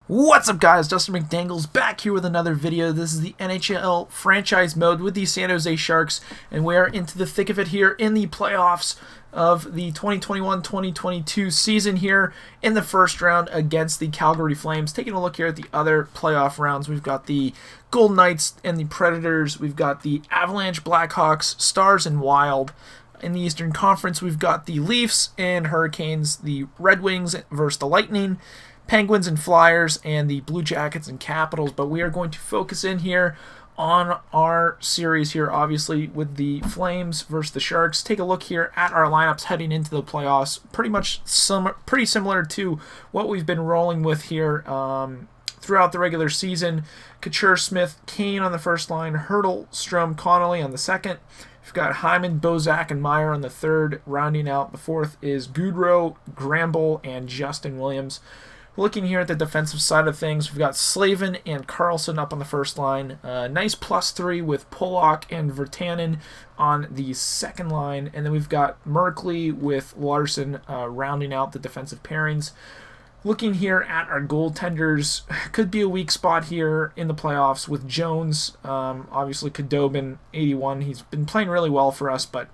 What's up, guys? Justin McDangles back here with another video. This is the NHL franchise mode with the San Jose Sharks, and we are into the thick of it here in the playoffs of the 2021-2022 season here in the first round against the Calgary Flames. Taking a look here at the other playoff rounds, we've got the Golden Knights and the Predators. We've got the Avalanche, Blackhawks, Stars, and Wild. In the Eastern Conference, we've got the Leafs and Hurricanes, the Red Wings versus the Lightning, Penguins and Flyers, and the Blue Jackets and Capitals. But we are going to focus in here on our series here, obviously, with the Flames versus the Sharks. Take a look here at our lineups heading into the playoffs. Pretty similar to what we've been rolling with here throughout the regular season. Couture, Smith, Kane on the first line, Hertl, Strome, Connolly on the second. We've got Hyman, Bozak, and Meyer on the third. Rounding out the fourth is Goudreau, Gramble, and Justin Williams. Looking here at the defensive side of things, we've got Slavin and Carlson up on the first line. Nice +3 with Pollock and Virtanen on the second line. And then we've got Merkley with Larson rounding out the defensive pairings. Looking here at our goaltenders, could be a weak spot here in the playoffs with Jones. Obviously, Khudobin, 81. He's been playing really well for us, but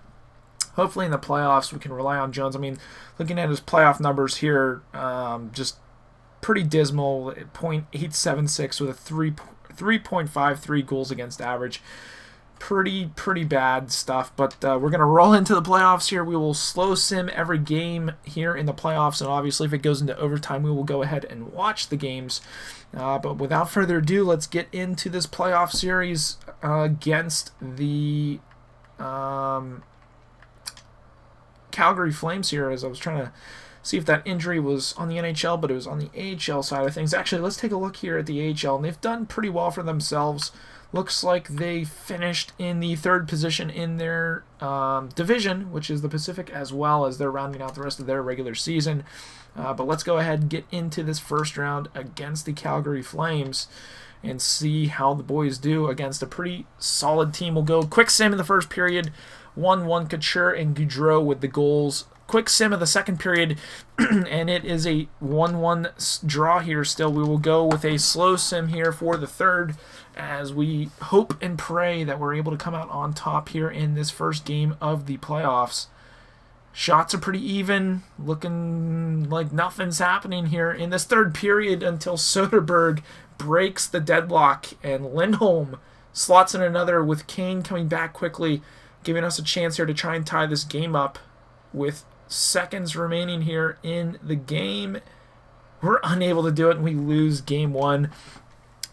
hopefully in the playoffs we can rely on Jones. I mean, looking at his playoff numbers here, just pretty dismal, .876 with a 3.53 goals against average. Pretty bad stuff, but we're going to roll into the playoffs here. We will slow sim every game here in the playoffs, and obviously if it goes into overtime, we will go ahead and watch the games. But without further ado, let's get into this playoff series against the Calgary Flames here, as I was trying to see if that injury was on the NHL, but it was on the AHL side of things. Actually, let's take a look here at the AHL, and they've done pretty well for themselves. Looks like they finished in the third position in their division, which is the Pacific, as well as they're rounding out the rest of their regular season. But let's go ahead and get into this first round against the Calgary Flames and see how the boys do against a pretty solid team. We'll go quick sim in the first period. 1-1 Couture and Goudreau with the goals. Quick sim of the second period, and it is a 1-1 draw here still. We will go with a slow sim here for the third, as we hope and pray that we're able to come out on top here in this first game of the playoffs. Shots are pretty even, looking like nothing's happening here in this third period until Soderberg breaks the deadlock, and Lindholm slots in another with Kane coming back quickly, giving us a chance here to try and tie this game up with seconds remaining here in the game. We're unable to do it, and we lose game one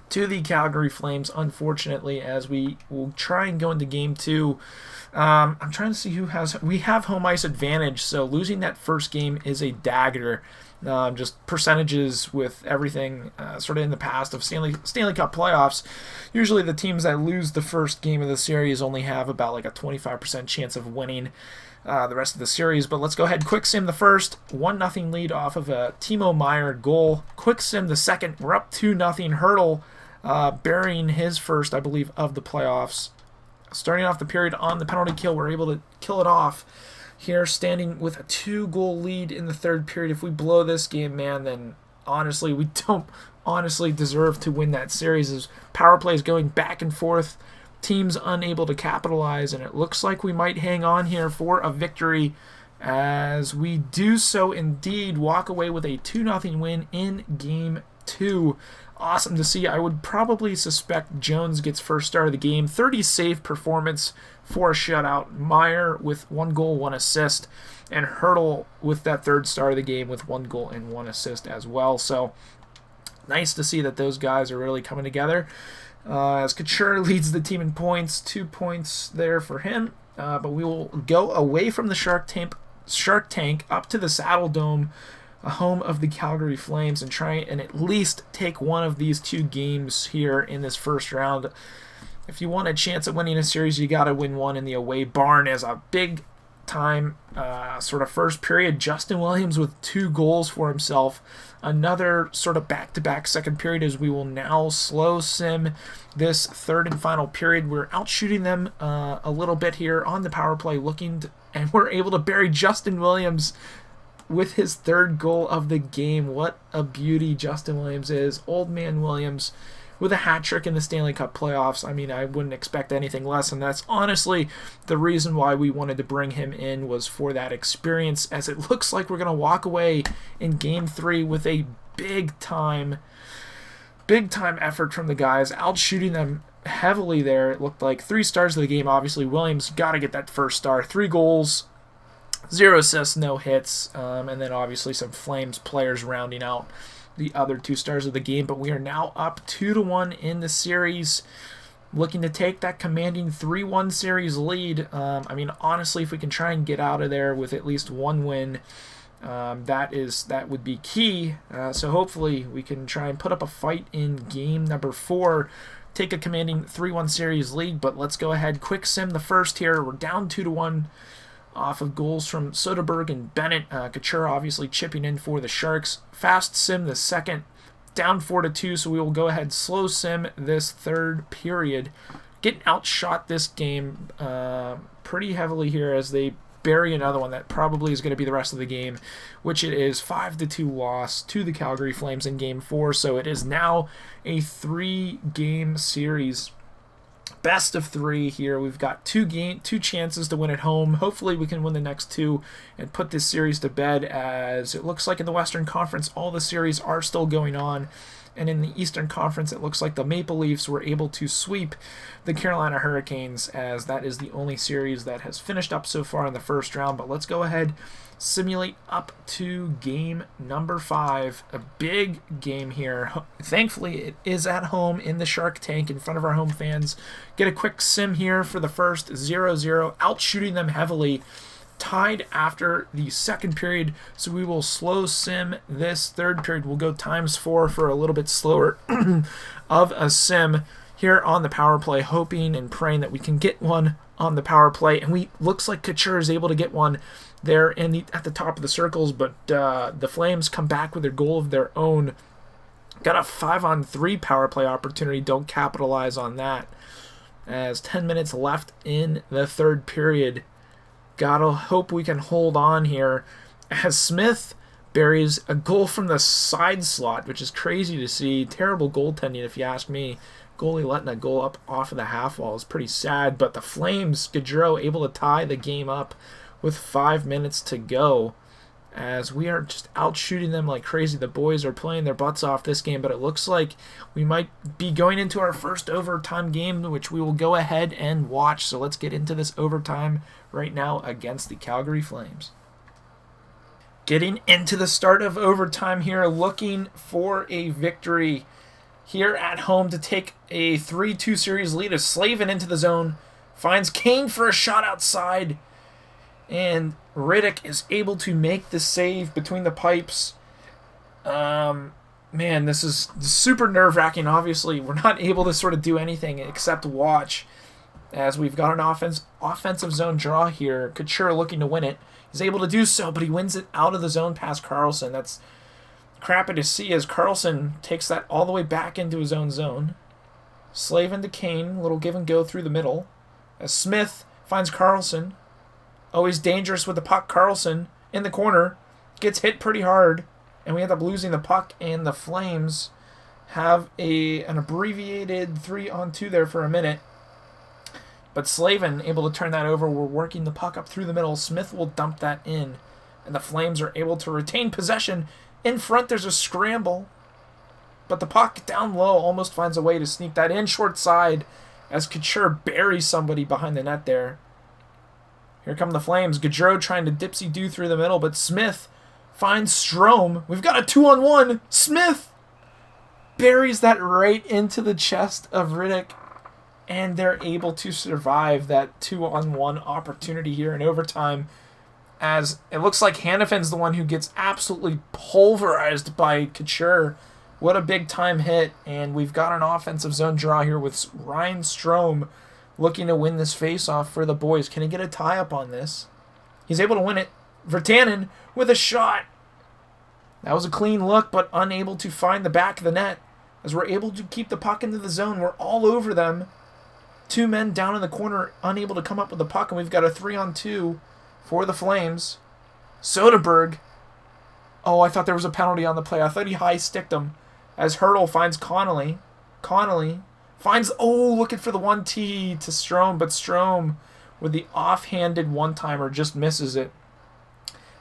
to the Calgary Flames, unfortunately, as we will try and go into game two. I'm trying to see who has... We have home ice advantage, so losing that first game is a dagger. Just percentages with everything sort of in the past of Stanley Cup playoffs. Usually the teams that lose the first game of the series only have about like a 25% chance of winning the rest of the series. But let's go ahead, quick sim the first, 1-0 lead off of a Timo Meier goal. Quick sim the second, we're up 2-0. Hertl burying his first, I believe, of the playoffs. Starting off the period on the penalty kill, we're able to kill it off here, standing with a 2-goal lead in the third period. If we blow this game, man, then honestly, we don't honestly deserve to win that series, as power play is going back and forth. Teams unable to capitalize, and it looks like we might hang on here for a victory, as we do so indeed walk away with a 2-0 win in game two. Awesome to see. I would probably suspect Jones gets first star of the game. 30 save performance for a shutout. Meyer with 1 goal, 1 assist, and Hertl with that third star of the game with 1 goal and 1 assist as well. So nice to see that those guys are really coming together. As Couture leads the team in points, 2 points there for him. But we will go away from the Shark Tank up to the Saddle Dome, a home of the Calgary Flames, and try and at least take one of these two games here in this first round. If you want a chance at winning a series, you got to win one in the away barn. As a big time sort of first period, Justin Williams with 2 goals for himself. Another sort of back-to-back second period, as we will now slow sim this third and final period. We're outshooting them a little bit here on the power play, and we're able to bury Justin Williams with his third goal of the game. What a beauty Justin Williams is. Old man Williams with a hat trick in the Stanley Cup playoffs. I mean, I wouldn't expect anything less, and that's honestly the reason why we wanted to bring him in, was for that experience, as it looks like we're going to walk away in Game 3 with a big time effort from the guys, out shooting them heavily there. It looked like 3 stars of the game. Obviously, Williams got to get that first star. 3 goals, 0 assists, no hits, and then obviously some Flames players rounding out the other 2 stars of the game. But we are now up 2-1 in the series, looking to take that commanding 3-1 series lead. I mean, honestly, if we can try and get out of there with at least 1 win, that would be key. So hopefully we can try and put up a fight in game number 4, take a commanding 3-1 series lead. But let's go ahead, quick sim the first here. We're down 2-1 off of goals from Soderberg and Bennett. Couture obviously chipping in for the Sharks. Fast sim the second, down 4-2, so we will go ahead, slow sim this third period. Getting outshot this game pretty heavily here, as they bury another one that probably is going to be the rest of the game, which it is 5-2 loss to the Calgary Flames in Game 4. So it is now a 3-game series. Best of 3 here. We've got 2 chances to win at home. Hopefully we can win the next 2 and put this series to bed, as it looks like in the Western Conference all the series are still going on. And in the Eastern Conference, it looks like the Maple Leafs were able to sweep the Carolina Hurricanes, as that is the only series that has finished up so far in the first round. But let's go ahead, simulate up to game number 5. A big game here. Thankfully, it is at home in the Shark Tank in front of our home fans. Get a quick sim here for the first, 0-0, outshooting them heavily. Tied after the second period, so we will slow sim this third period. We'll go ×4 for a little bit slower of a sim here on the power play, hoping and praying that we can get one on the power play. And looks like Couture is able to get one there at the top of the circles, but the Flames come back with their goal of their own. Got a 5-on-3 power play opportunity, don't capitalize on that, as 10 minutes left in the third period. Gotta hope we can hold on here, as Smith buries a goal from the side slot, which is crazy to see. Terrible goaltending, if you ask me. Goalie letting a goal up off of the half wall is pretty sad. But the Flames, Gaudreau able to tie the game up with 5 minutes to go, as we are just out shooting them like crazy. The boys are playing their butts off this game, but it looks like we might be going into our first overtime game, which we will go ahead and watch. So let's get into this overtime right now against the Calgary Flames. Getting into the start of overtime here, looking for a victory here at home to take a 3-2 series lead. Is Slavin into the zone, finds Kane for a shot outside, and Riddick is able to make the save between the pipes. Man, this is super nerve-wracking. Obviously, we're not able to sort of do anything except watch, as we've got an offensive zone draw here. Couture looking to win it. He's able to do so, but he wins it out of the zone past Carlson. That's crappy to see, as Carlson takes that all the way back into his own zone. Slavin to Kane, little give and go through the middle, as Smith finds Carlson. Always dangerous with the puck. Carlson in the corner gets hit pretty hard, and we end up losing the puck, and the Flames have an abbreviated 3-on-2 there for a minute. But Slavin able to turn that over. We're working the puck up through the middle. Smith will dump that in, and the Flames are able to retain possession. In front, there's a scramble, but the puck down low almost finds a way to sneak that in short side, as Couture buries somebody behind the net there. Here come the Flames. Gaudreau trying to dipsy-do through the middle, but Smith finds Strome. We've got a 2-on-1. Smith buries that right into the chest of Riddick, and they're able to survive that 2-on-1 opportunity here in overtime, as it looks like Hannafin's the one who gets absolutely pulverized by Couture. What a big-time hit, and we've got an offensive zone draw here with Ryan Strome looking to win this face-off for the boys. Can he get a tie-up on this? He's able to win it. Virtanen with a shot. That was a clean look, but unable to find the back of the net, as we're able to keep the puck into the zone. We're all over them. 2 men down in the corner, unable to come up with the puck, and we've got a 3-on-2 for the Flames. Soderberg Oh, I thought there was a penalty on the play. I thought he high-sticked him as Hurdle finds Connolly. Connolly finds, oh, looking for the 1T to Strome, but Strome with the offhanded one-timer just misses it.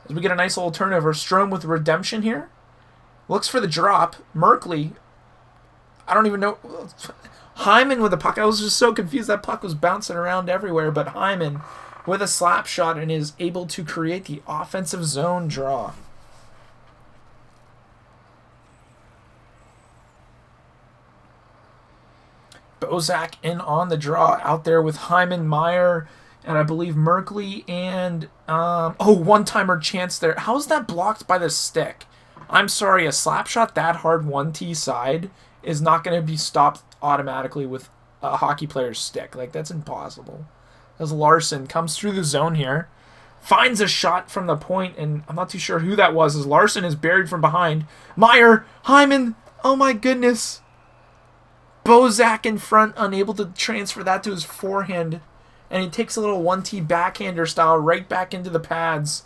As we get a nice little turnover. Strome with redemption here. Looks for the drop. Merkley, I don't even know. Hyman with the puck. I was just so confused. That puck was bouncing around everywhere, but Hyman with a slap shot and is able to create the offensive zone draw. Bozak in on the draw out there with Hyman, Meyer, and I believe Merkley and one-timer chance there. How's that blocked by the stick? I'm sorry, a slap shot that hard 1T side is not going to be stopped automatically with a hockey player's stick. Like, that's impossible. As Larson comes through the zone here, finds a shot from the point, and I'm not too sure who that was, as Larson is buried from behind. Meyer, Hyman, oh my goodness. Bozak in front, unable to transfer that to his forehand. And he takes a little 1T backhander style right back into the pads.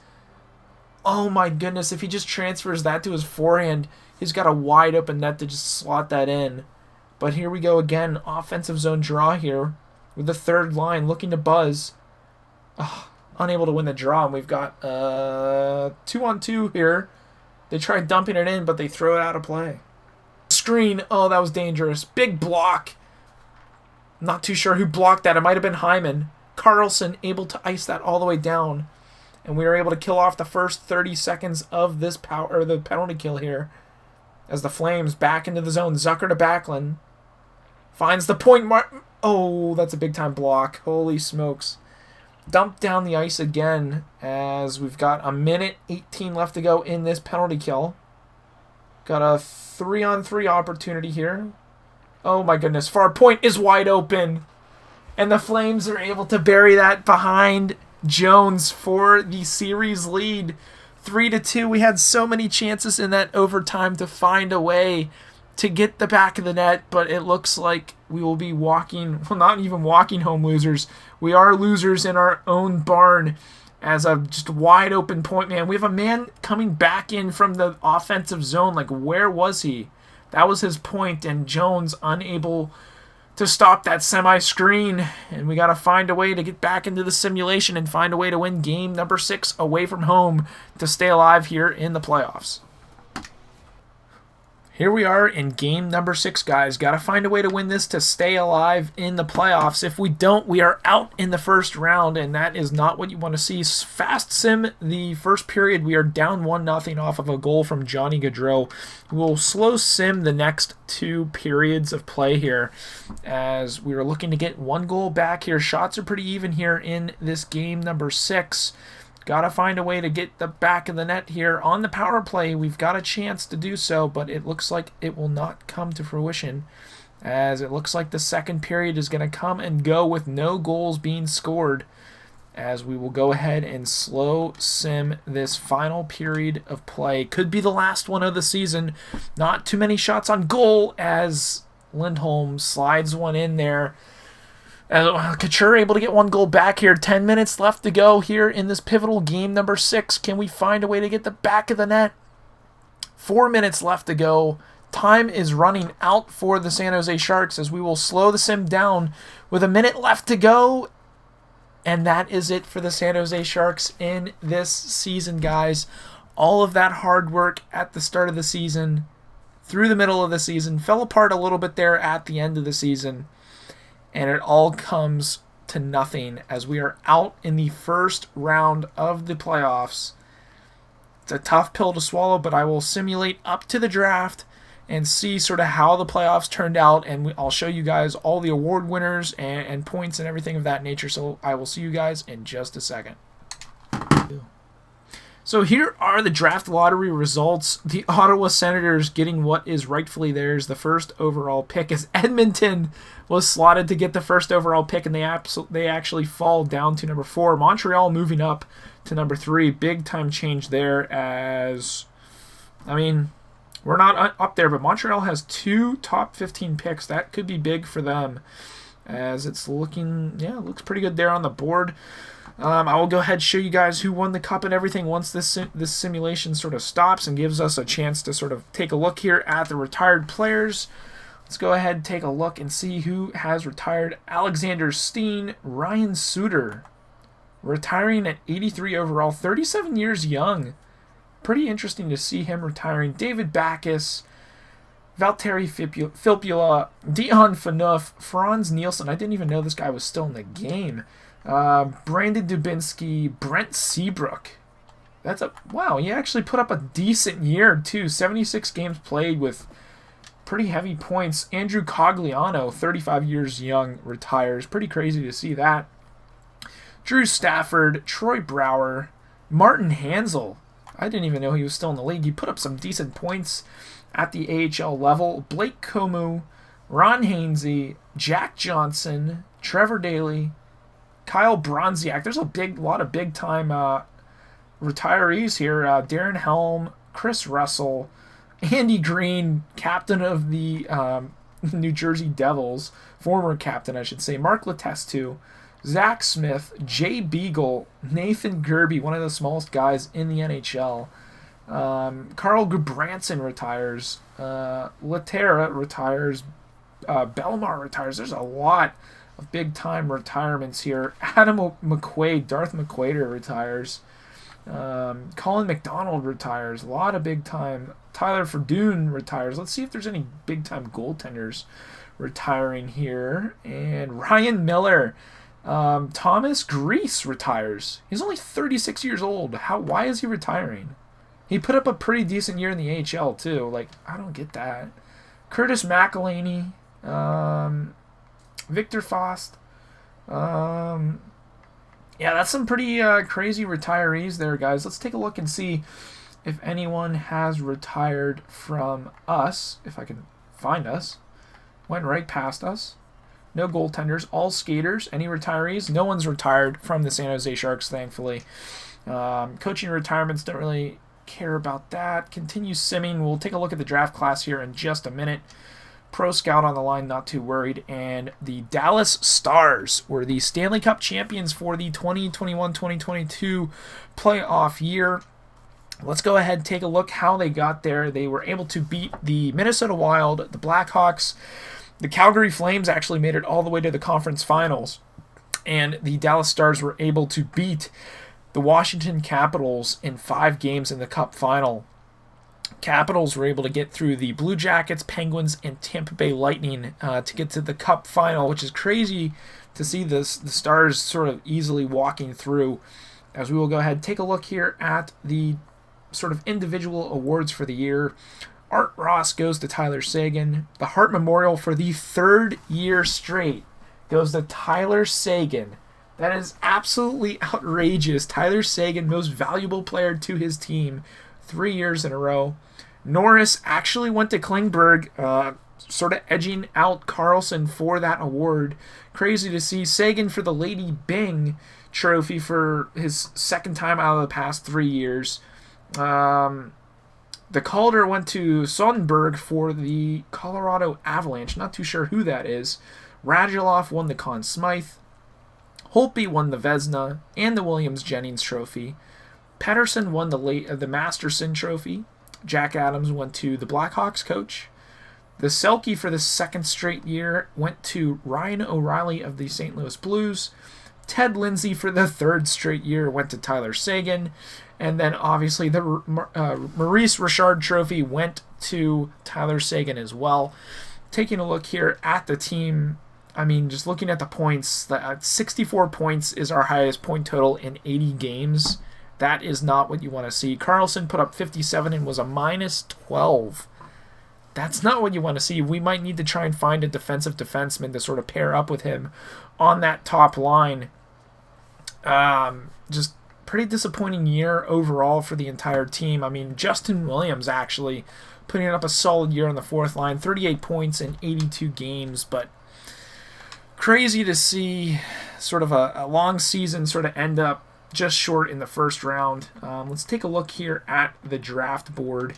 Oh my goodness, if he just transfers that to his forehand, he's got a wide open net to just slot that in. But here we go again, offensive zone draw here with the third line looking to buzz. Unable to win the draw, and we've got 2-on-2 here. They try dumping it in, but they throw it out of play. Screen, oh, that was dangerous. Big block. Not too sure who blocked that. It might have been Hyman. Carlson able to ice that all the way down. And we were able to kill off the first 30 seconds of this the penalty kill here. As the Flames back into the zone. Zucker to Backlund. Finds the point mark. Oh, that's a big time block. Holy smokes. Dumped down the ice again as we've got a minute 18 left to go in this penalty kill. Got a 3-on-3 opportunity here. Oh my goodness. Far point is wide open. And the Flames are able to bury that behind Jones for the series lead. 3-2. We had so many chances in that overtime to find a way to get the back of the net, but it looks like we will be not even walking home losers. We are losers in our own barn as a just wide open point man. We have a man coming back in from the offensive zone. Like, where was he? That was his point, and Jones unable to stop that semi-screen. And we got to find a way to get back into the simulation and find a way to win game number 6 away from home to stay alive here in the playoffs. Here we are in game number 6, guys. Got to find a way to win this to stay alive in the playoffs. If we don't, we are out in the first round, and that is not what you want to see. Fast sim the first period. We are down 1-0 off of a goal from Johnny Gaudreau. We'll slow sim the next 2 periods of play here as we are looking to get 1 goal back here. Shots are pretty even here in this game number 6. Got to find a way to get the back of the net here. On the power play, we've got a chance to do so, but it looks like it will not come to fruition, as it looks like the second period is going to come and go with no goals being scored, as we will go ahead and slow sim this final period of play. Could be the last one of the season. Not too many shots on goal as Lindholm slides one in there. Couture able to get 1 goal back here. 10 minutes left to go here in this pivotal game number 6. Can we find a way to get the back of the net? 4 minutes left to go. Time is running out for the San Jose Sharks as we will slow the sim down with a minute left to go. And that is it for the San Jose Sharks in this season, guys. All of that hard work at the start of the season, through the middle of the season, fell apart a little bit there at the end of the season. And it all comes to nothing as we are out in the first round of the playoffs. It's a tough pill to swallow, but I will simulate up to the draft and see sort of how the playoffs turned out. And I'll show you guys all the award winners and points and everything of that nature. So I will see you guys in just a second. So here are the draft lottery results. The Ottawa Senators getting what is rightfully theirs, the first overall pick, as Edmonton was slotted to get the first overall pick, and they actually fall down to number 4. Montreal moving up to number 3. Big time change there, as, I mean, we're not up there, but Montreal has 2 top 15 picks. That could be big for them, as it's looking, yeah, it looks pretty good there on the board. I will go ahead and show you guys who won the cup and everything once this simulation sort of stops and gives us a chance to sort of take a look here at the retired players. Let's go ahead and take a look and see who has retired. Alexander Steen, Ryan Suter, retiring at 83 overall, 37 years young. Pretty interesting to see him retiring. David Backus, Valtteri Filppula, Dion Phaneuf, Franz Nielsen. I didn't even know this guy was still in the game. Brandon Dubinsky, Brent Seabrook. Wow, he actually put up a decent year too. 76 games played with pretty heavy points. Andrew Cogliano, 35 years young, retires. Pretty crazy to see that. Drew Stafford, Troy Brower, Martin Hansel. I didn't even know he was still in the league. He put up some decent points at the AHL level. Blake Comeau, Ron Hainsey, Jack Johnson, Trevor Daley, Kyle Bronziak. There's a lot of big-time retirees here. Darren Helm, Chris Russell, Andy Green, captain of the New Jersey Devils, former captain, I should say, Mark Letestu, Zach Smith, Jay Beagle, Nathan Gerby, one of the smallest guys in the NHL. Carl Gudbranson retires. Laterra retires. Bellemare retires. There's a lot of big-time retirements here. Adam McQuaid, Darth McQuaid retires. Colin McDonald retires. A lot of big-time. Tyler Verdun retires. Let's see if there's any big-time goaltenders retiring here. And Ryan Miller. Thomas Greiss retires. He's only 36 years old. Why is he retiring? He put up a pretty decent year in the AHL, too. Like, I don't get that. Curtis McElhaney. Victor Faust. Yeah, that's some pretty crazy retirees there, guys. Let's take a look and see if anyone has retired from us. If I can find us. Went right past us. No goaltenders. All skaters. Any retirees? No one's retired from the San Jose Sharks, thankfully. Coaching retirements, don't really care about that. Continue simming. We'll take a look at the draft class here in just a minute. Pro Scout on the line, not too worried. And the Dallas Stars were the Stanley Cup champions for the 2021-2022 playoff year. Let's go ahead and take a look how they got there. They were able to beat the Minnesota Wild, the Blackhawks. The Calgary Flames actually made it all the way to the conference finals. And the Dallas Stars were able to beat the Washington Capitals in 5 games in the Cup final. Capitals were able to get through the Blue Jackets, Penguins, and Tampa Bay Lightning to get to the Cup final, which is crazy to see the Stars sort of easily walking through. As we will go ahead and take a look here at the sort of individual awards for the year. Art Ross goes to Tyler Seguin. The Hart Memorial for the 3rd year straight goes to Tyler Seguin. That is absolutely outrageous. Tyler Seguin, most valuable player to his team, 3 years in a row. Norris actually went to Klingberg, sort of edging out Carlson for that award. Crazy to see. Seguin for the Lady Byng trophy for his 2nd time out of the past 3 years. The Calder went to Sonnenberg for the Colorado Avalanche. Not too sure who that is. Radulov won the Conn Smythe. Holtby won the Vezina and the Williams-Jennings Trophy. Pettersson won the Masterson Trophy. Jack Adams went to the Blackhawks coach. The Selke for the 2nd straight year went to Ryan O'Reilly of the St. Louis Blues. Ted Lindsay for the 3rd straight year went to Tyler Seguin. And then obviously the Maurice Richard Trophy went to Tyler Seguin as well. Taking a look here at the team, I mean, just looking at the points, 64 points is our highest point total in 80 games. That is not what you want to see. Carlson put up 57 and was a -12. That's not what you want to see. We might need to try and find a defensive defenseman to sort of pair up with him on that top line. Just pretty disappointing year overall for the entire team. I mean, Justin Williams actually putting up a solid year on the 4th line, 38 points in 82 games, but crazy to see sort of a long season sort of end up just short in the 1st round. Let's take a look here at the draft board.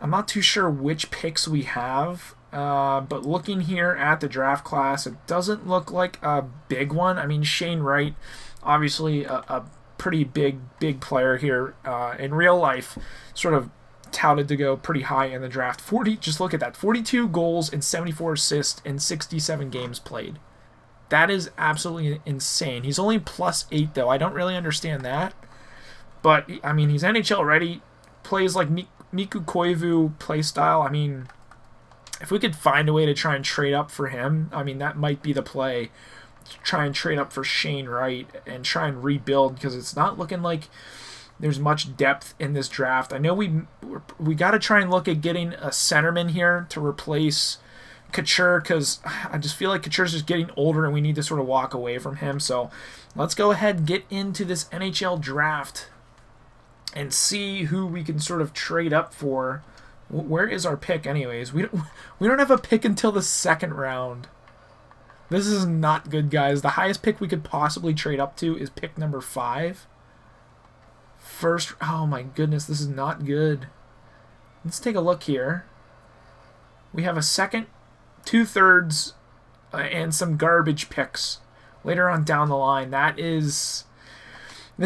I'm not too sure which picks we have. But looking here at the draft class, it doesn't look like a big one. I mean, Shane Wright, obviously a pretty big player here in real life, sort of touted to go pretty high in the draft. Just look at that, 42 goals and 74 assists in 67 games played. That is absolutely insane. He's only +8 though. I don't really understand that, but I mean, he's NHL ready, plays like Miku Koivu play style. I mean, if we could find a way to try and trade up for him, I mean, that might be the play. Try and trade up for Shane Wright and try and rebuild, because it's not looking like there's much depth in this draft. I know we got to try and look at getting a centerman here to replace Couture, because I just feel like Couture's just getting older and we need to sort of walk away from him. So let's go ahead and get into this NHL draft and see who we can sort of trade up for. Where is our pick anyways? We don't have a pick until the second round. This is not good, guys. The highest pick we could possibly trade up to is pick number 5. Oh my goodness, this is not good. Let's take a look here. We have a second, 2/3, and some garbage picks later on down the line. This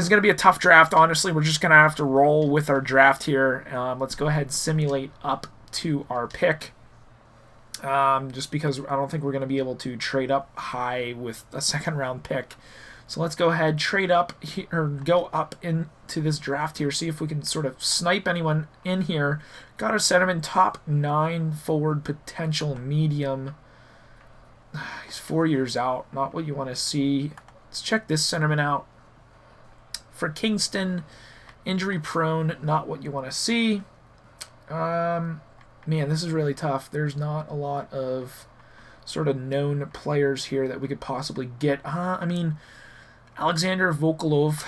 is going to be a tough draft, honestly. We're just going to have to roll with our draft here. Let's go ahead and simulate up to our pick. Just because I don't think we're going to be able to trade up high with a second round pick. So let's go ahead, trade up here, or go up into this draft here, see if we can sort of snipe anyone in here. Got a centerman, top 9 forward potential, medium. He's 4 years out, not what you want to see. Let's check this centerman out. For Kingston, injury prone, not what you want to see. Man, this is really tough. There's not a lot of sort of known players here that we could possibly get. I mean, Alexander Volkolov,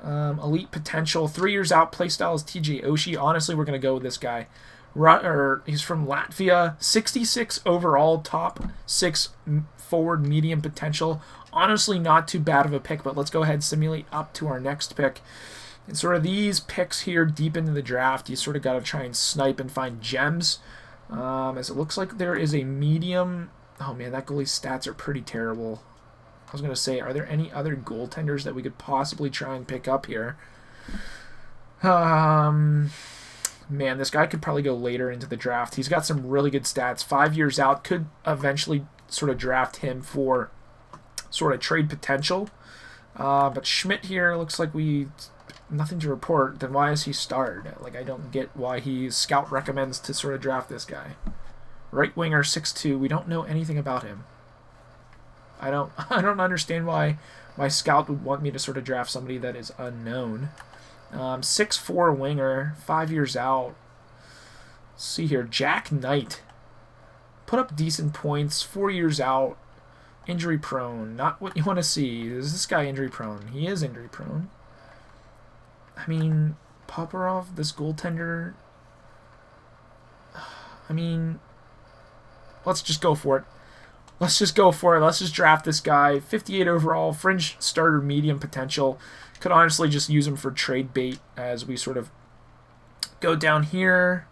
elite potential, 3 years out, playstyle is TJ Oshie. Honestly, we're going to go with this guy. He's from Latvia, 66 overall, top 6 forward, medium potential. Honestly, not too bad of a pick, but let's go ahead and simulate up to our next pick. And sort of these picks here deep into the draft, you sort of got to try and snipe and find gems. As it looks like there is a medium. Oh man, that goalie's stats are pretty terrible. I was going to say, are there any other goaltenders that we could possibly try and pick up here? Man, this guy could probably go later into the draft. He's got some really good stats. 5 years out, could eventually sort of draft him for sort of trade potential. But Schmidt here looks like nothing to report. Then why is he starred? Like, I don't get why scout recommends to sort of draft this guy. Right winger, 6'2". We don't know anything about him. I don't understand why my scout would want me to sort of draft somebody that is unknown. 6'4" winger, 5 years out. Let's see here, Jack Knight. Put up decent points, 4 years out. Injury prone, not what you want to see. Is this guy injury prone? He is injury prone. I mean, Poparov, this goaltender. I mean, let's just go for it. Let's just go for it. Let's just draft this guy. 58 overall, fringe starter, medium potential. Could honestly just use him for trade bait as we sort of go down here.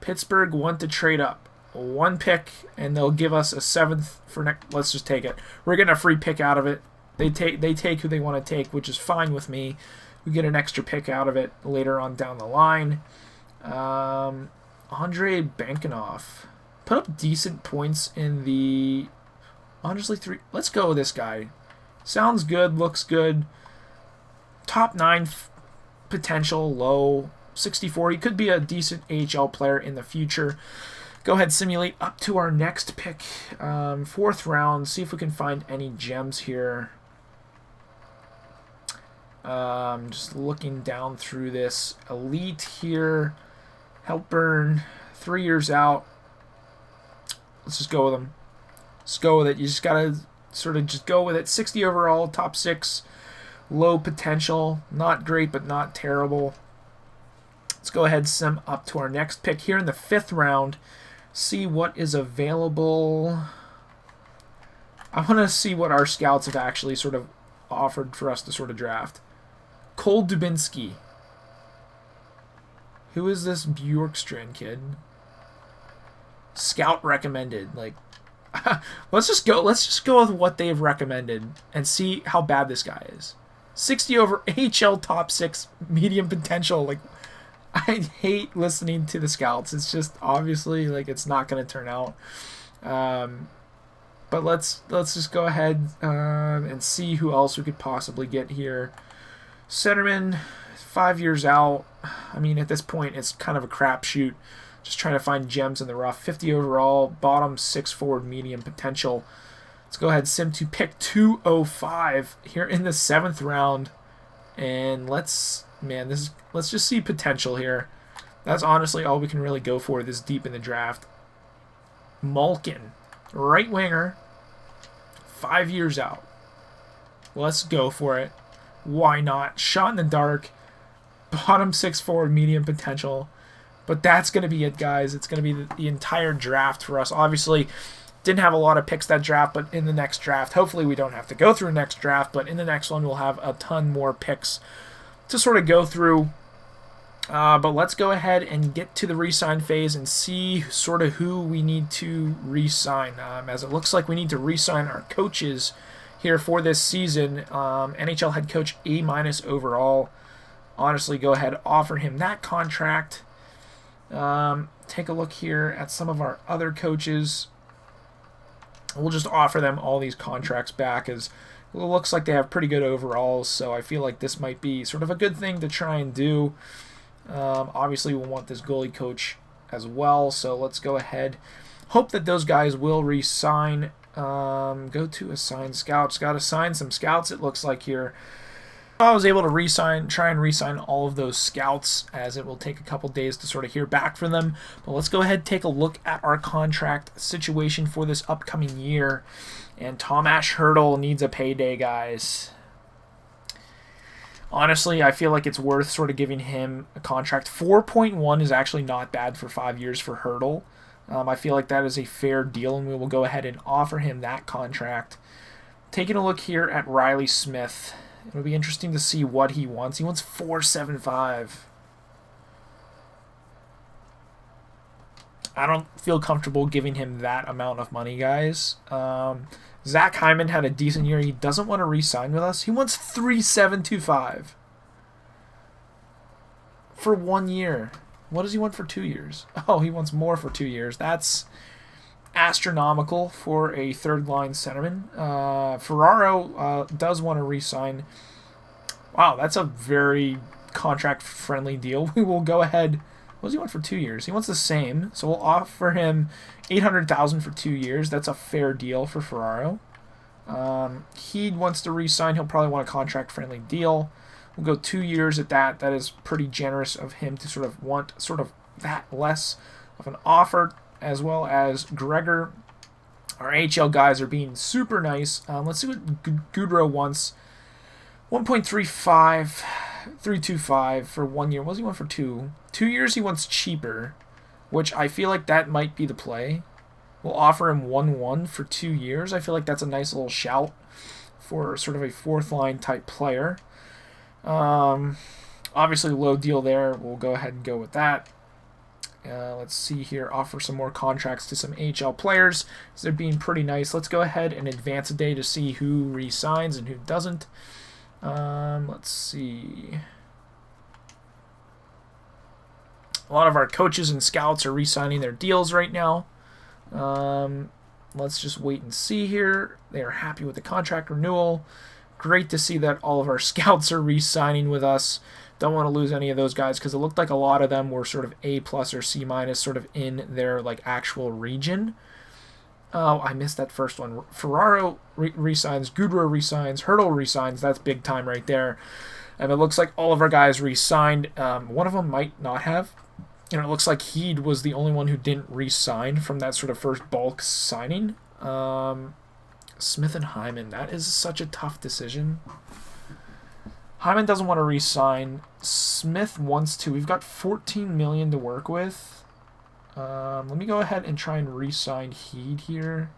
Pittsburgh want to trade up. 1 pick, and they'll give us a 7th for next. Let's just take it. We're getting a free pick out of it. They take who they want to take, which is fine with me. We get an extra pick out of it later on down the line. Andrei Bankinov. Put up decent points in the... Honestly, 3... Let's go with this guy. Sounds good, looks good. Top 9 potential, low. 64. He could be a decent AHL player in the future. Go ahead, simulate up to our next pick. 4th round. See if we can find any gems here. Just looking down through this. Elite here. Helpburn. 3 years out. Let's just go with him. Let's go with it. You just gotta sort of just go with it. 60 overall, top 6. Low potential. Not great, but not terrible. Let's go ahead and sim up to our next pick here in the 5th round. See what is available. I want to see what our scouts have actually sort of offered for us to sort of draft. Cole Dubinsky. Who is this Bjorkstrand kid? Scout recommended. Like, let's just go with what they've recommended and see how bad this guy is. 60 over AHL top 6 medium potential. Like, I hate listening to the scouts. It's just obviously like it's not going to turn out. But let's just go ahead and see who else we could possibly get here. Centerman, 5 years out. I mean, at this point, it's kind of a crapshoot. Just trying to find gems in the rough. 50 overall, bottom 6 forward medium potential. Let's go ahead, sim to pick 205 here in the 7th round. And let's just see potential here. That's honestly all we can really go for this deep in the draft. Malkin, right winger, 5 years out. Let's go for it. Why not? Shot in the dark, bottom 6 forward medium potential. But that's going to be it, guys. It's going to be the entire draft for us. Obviously, didn't have a lot of picks that draft, but in the next draft, hopefully we don't have to go through next draft, but in the next one we'll have a ton more picks to sort of go through. But let's go ahead and get to the re-sign phase and see sort of who we need to re-sign. As it looks like we need to re-sign our coaches here for this season. NHL head coach A- overall. Honestly, go ahead, offer him that contract. Take a look here at some of our other coaches. We'll just offer them all these contracts back, as it looks like they have pretty good overalls, so I feel like this might be sort of a good thing to try and do. Obviously, we'll want this goalie coach as well, so let's go ahead. Hope that those guys will re-sign. Go to assign scouts. Got to assign some scouts, it looks like here. I was able to try and re-sign all of those scouts, as it will take a couple days to sort of hear back from them. But let's go ahead and take a look at our contract situation for this upcoming year. And Tomas Hertl needs a payday, guys. Honestly, I feel like it's worth sort of giving him a contract. 4.1 is actually not bad for 5 years for Hertl. I feel like that is a fair deal, and we will go ahead and offer him that contract. Taking a look here at Riley Smith. It'll be interesting to see what he wants. He wants $4.75. I don't feel comfortable giving him that amount of money, guys. Zach Hyman had a decent year. He doesn't want to re-sign with us. He wants $3.725 for 1 year. What does he want for 2 years? Oh, he wants more for 2 years. That's astronomical for a third-line centerman. Ferraro does want to re-sign. Wow, that's a very contract-friendly deal. We will go ahead. What does he want for 2 years? He wants the same, so we'll offer him $800,000 for 2 years. That's a fair deal for Ferraro. He wants to re-sign. He'll probably want a contract-friendly deal. We'll go 2 years at that. That is pretty generous of him to sort of want sort of that less of an offer, as well as Gregor. Our AHL guys are being super nice. Let's see what Goudreau wants. 325 for 1 year. What does he want for 2? 2 years he wants cheaper, which I feel like that might be the play. We'll offer him 1-1 for 2 years. I feel like that's a nice little shout for sort of a fourth-line type player. Obviously, low deal there. We'll go ahead and go with that. Let's see here. Offer some more contracts to some AHL players. They're being pretty nice. Let's go ahead and advance a day to see who re-signs and who doesn't. Let's see. A lot of our coaches and scouts are re-signing their deals right now. Let's just wait and see here. They are happy with the contract renewal. Great to see that all of our scouts are re-signing with us. Don't want to lose any of those guys, because it looked like a lot of them were sort of A+ or C- sort of in their like actual region. Oh, I missed that first one. Ferraro re-signs, Goudreau re-signs, Hertl re-signs. That's big time right there. And it looks like all of our guys re-signed. One of them might not have. And it looks like Heed was the only one who didn't re-sign from that sort of first bulk signing. Smith and Hyman. That is such a tough decision. Hyman doesn't want to re-sign. Smith wants to. We've got $14 million to work with. Let me go ahead and try and re-sign Heed here.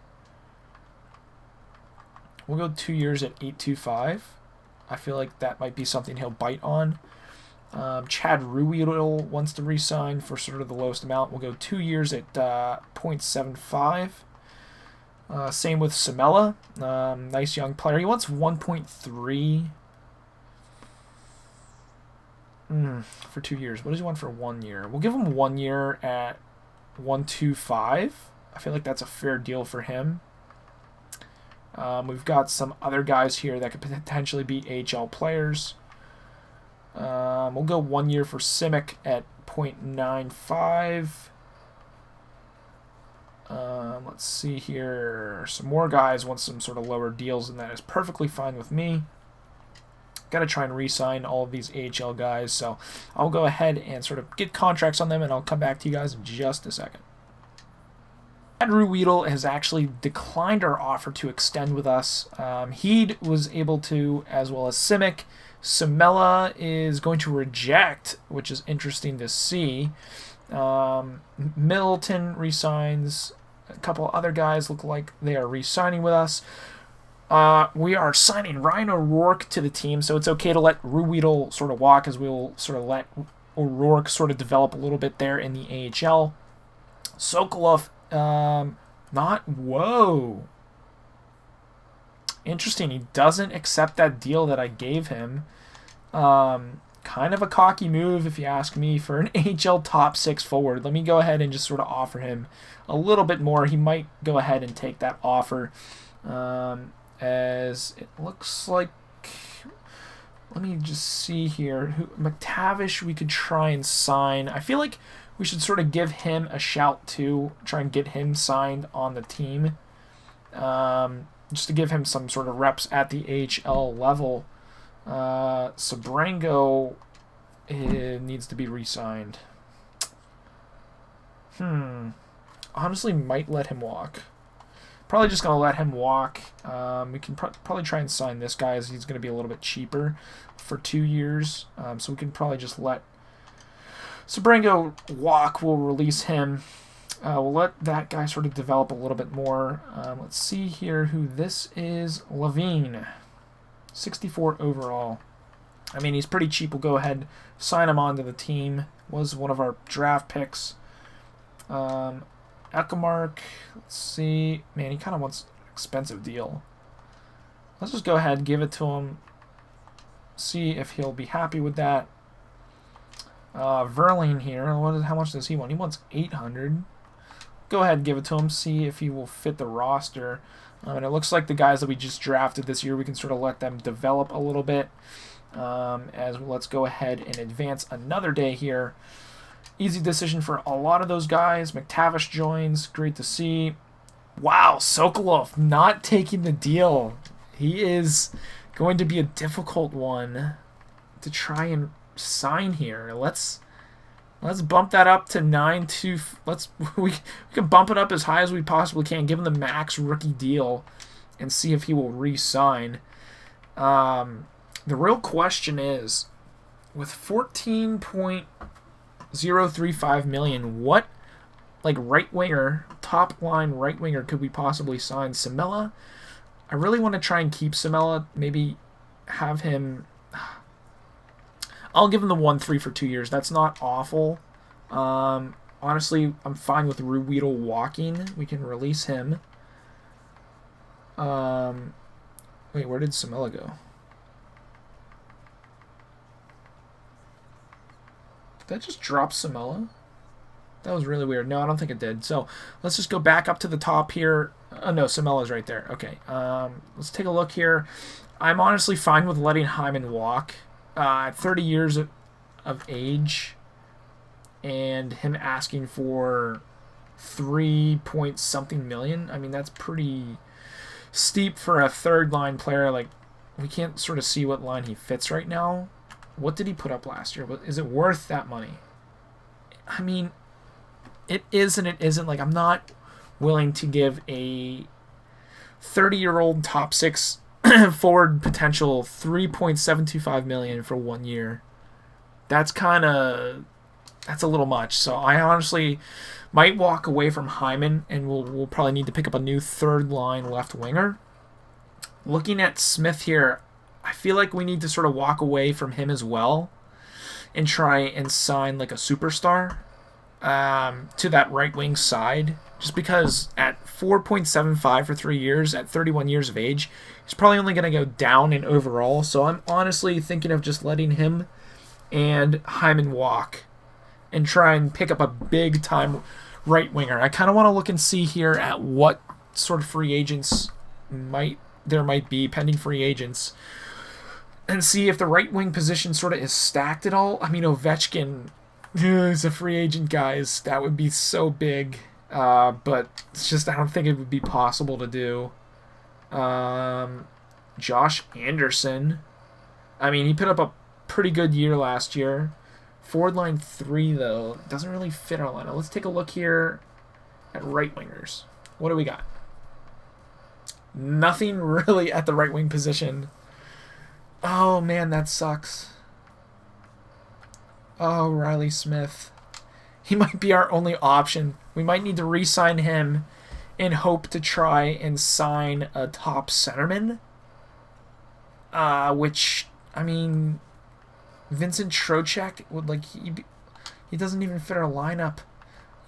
We'll go 2 years at $825. I feel like that might be something he'll bite on. Chad Ruedel wants to re-sign for sort of the lowest amount. We'll go 2 years at 0.75. Same with Samela. Nice young player. He wants 1.3 for 2 years. What does he want for 1 year? We'll give him 1 year at 125. I feel like that's a fair deal for him. We've got some other guys here that could potentially be AHL players. We'll go 1 year for Simic at 0.95. Let's see here. Some more guys want some sort of lower deals, and that is perfectly fine with me. Got to try and re-sign all of these AHL guys, so I'll go ahead and sort of get contracts on them, and I'll come back to you guys in just a second. Andrew Weedle has actually declined our offer to extend with us. Heed was able to, as well as Simic. Samela is going to reject, which is interesting to see. Middleton resigns. A couple other guys look like they are re-signing with us. We are signing Ryan O'Rourke to the team, so it's okay to let Ruedel sort of walk, as we'll sort of let O'Rourke sort of develop a little bit there in the AHL. Sokolov, whoa. Interesting, he doesn't accept that deal that I gave him. Kind of a cocky move, if you ask me, for an AHL top 6 forward. Let me go ahead and just sort of offer him a little bit more. He might go ahead and take that offer. As it looks like, let me just see here. McTavish we could try and sign. I feel like we should sort of give him a shout too, try and get him signed on the team. Just to give him some sort of reps at the AHL level. Sabrango needs to be re-signed. Honestly, might let him walk. Probably just going to let him walk. We can probably try and sign this guy, as he's going to be a little bit cheaper for 2 years. So we can probably just let Sabrango walk. We'll release him. We'll let that guy sort of develop a little bit more. Let's see here who this is. Levine. 64 overall. I mean, he's pretty cheap. We'll go ahead, sign him onto the team. Was one of our draft picks. Ekamark, let's see. Man, he kind of wants an expensive deal. Let's just go ahead and give it to him. See if he'll be happy with that. Verlaine here. How much does he want? He wants 800. Go ahead and give it to him. See if he will fit the roster. And it looks like the guys that we just drafted this year, we can sort of let them develop a little bit. Let's go ahead and advance another day here. Easy decision for a lot of those guys. McTavish joins. Great to see. Wow, Sokolov not taking the deal. He is going to be a difficult one to try and sign here. Let's bump that up to 9-2. We can bump it up as high as we possibly can. Give him the max rookie deal and see if he will re-sign. The real question is, with 14.035 million, what right winger, top line right winger could we possibly sign? Samela? I really want to try and keep Samela. Maybe have him. I'll give him the 1-3 for 2 years. That's not awful. Honestly, I'm fine with Ruedel walking. We can release him. Wait, where did Samela go? Did that just drop Samela? That was really weird. No, I don't think it did. So let's just go back up to the top here. Oh, no, Samela's right there. Okay. Let's take a look here. I'm honestly fine with letting Hyman walk. 30 years of age, and him asking for 3-point-something million. I mean, that's pretty steep for a third-line player. Like, we can't sort of see what line he fits right now. What did he put up last year? Is it worth that money? I mean, it is and it isn't. Like, I'm not willing to give a 30-year-old top 6 forward potential $3.725 million for 1 year. That's a little much. So I honestly might walk away from Hyman, and we'll probably need to pick up a new third line left winger. Looking at Smith here, I feel like we need to sort of walk away from him as well. and try and sign like a superstar to that right wing side. Just because at 4.75 for 3 years, at 31 years of age, he's probably only going to go down in overall. So I'm honestly thinking of just letting him and Hyman walk and try and pick up a big time right winger. I kind of want to look and see here at what sort of free agents there might be, pending free agents, and see if the right wing position sort of is stacked at all. I mean, Ovechkin is a free agent, guys. That would be so big. But it's just, I don't think it would be possible to do. Josh Anderson. I mean, he put up a pretty good year last year. Forward line 3, though, doesn't really fit our lineup. Let's take a look here at right wingers. What do we got? Nothing really at the right wing position. Oh, man, that sucks. Oh, Riley Smith. He might be our only option. We might need to re-sign him and hope to try and sign a top centerman. Which, I mean, Vincent Trocheck would, like, he doesn't even fit our lineup.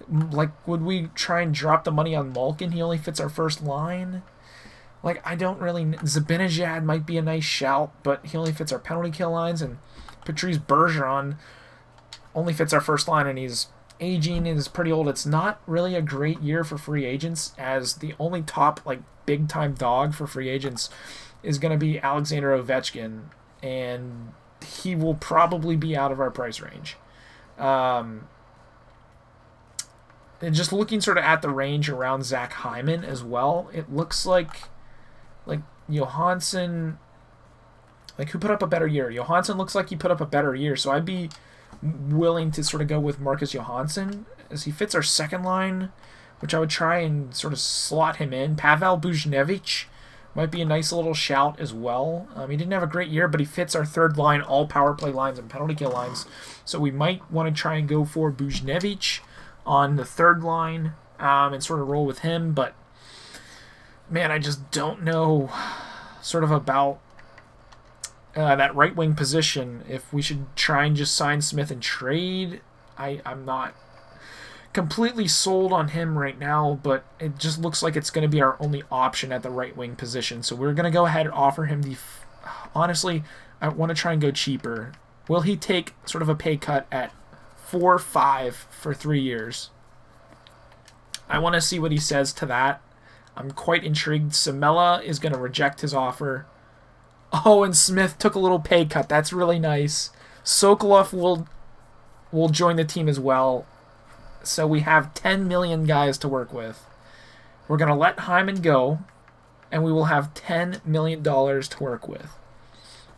Like, would we try and drop the money on Malkin? He only fits our first line. Like, I don't really... Zibanejad might be a nice shout, but he only fits our penalty kill lines, and Patrice Bergeron only fits our first line, and he's aging and is pretty old. It's not really a great year for free agents, as the only top, like, big-time dog for free agents is going to be Alexander Ovechkin, and he will probably be out of our price range. And just looking sort of at the range around Zach Hyman as well, it looks like Johansson, like, who put up a better year? Johansson looks like he put up a better year, so I'd be willing to sort of go with Marcus Johansson, as he fits our second line, which I would try and sort of slot him in. Pavel Buchnevich might be a nice little shout as well. He didn't have a great year, but he fits our third line, all power play lines and penalty kill lines, so we might want to try and go for Buchnevich on the third line and sort of roll with him. But man, I just don't know sort of about that right wing position. If we should try and just sign Smith and trade, I'm not completely sold on him right now, but it just looks like it's going to be our only option at the right wing position. So we're going to go ahead and offer him honestly, I want to try and go cheaper. Will he take sort of a pay cut at 4.5 for 3 years? I want to see what he says to that. I'm quite intrigued. Samela is going to reject his offer. Oh, and Smith took a little pay cut. That's really nice. Sokolov will join the team as well. So we have 10 million guys to work with. We're going to let Hyman go, and we will have $10 million to work with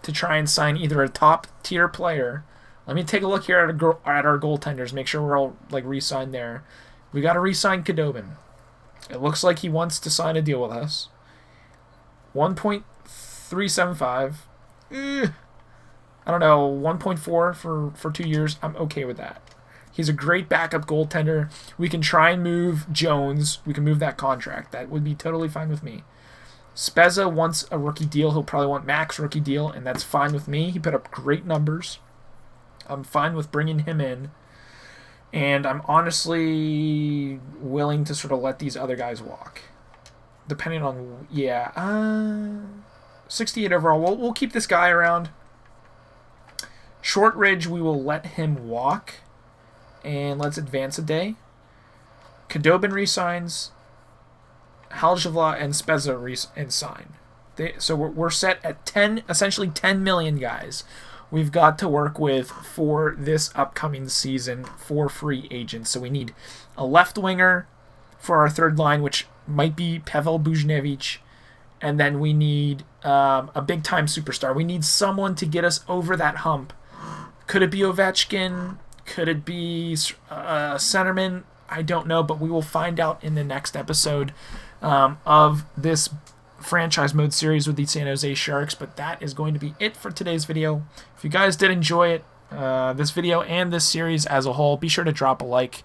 to try and sign either a top-tier player. Let me take a look here at our goaltenders, make sure we're all like re-signed there. We got to re-sign Khudobin. It looks like he wants to sign a deal with us. 1.375. I don't know, 1.4 for 2 years. I'm okay with that. He's a great backup goaltender. We can try and move Jones. We can move that contract. That would be totally fine with me. Spezza wants a rookie deal. He'll probably want max rookie deal, and that's fine with me. He put up great numbers. I'm fine with bringing him in. And I'm honestly willing to sort of let these other guys walk. Depending on, 68 overall. We'll keep this guy around. Shortridge, we will let him walk. And let's advance a day. Khudobin resigns. Haljavla and Spezza and sign. So we're set at 10, essentially 10 million guys we've got to work with for this upcoming season for free agents. So we need a left winger for our third line, which might be Pavel Buchnevich, and then we need a big-time superstar. We need someone to get us over that hump. Could it be Ovechkin? Could it be centerman? I don't know, but we will find out in the next episode of this franchise mode series with the San Jose Sharks. But that is going to be it for today's video. If you guys did enjoy it, this video and this series as a whole, be sure to drop a like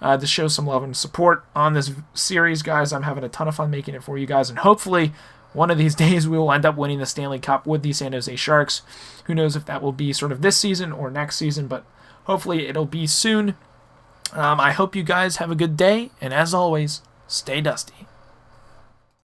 to show some love and support on this series, guys. I'm having a ton of fun making it for you guys, and hopefully one of these days we will end up winning the Stanley Cup with the San Jose Sharks. Who knows if that will be sort of this season or next season, but hopefully it'll be soon. I hope you guys have a good day, and as always, stay dusty.